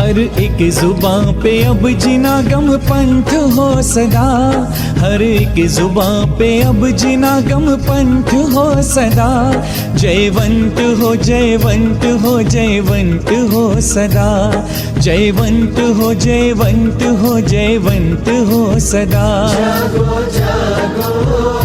हर एक जुबां पे अब जिना गम पंथ हो सदा, हर एक जुबां पे अब जिना गम पंथ हो सदा। जयवंत हो जयवंत हो जयवंत हो सदा, जयवंत हो जयवंत हो जयवंत हो सदा। जागो जागो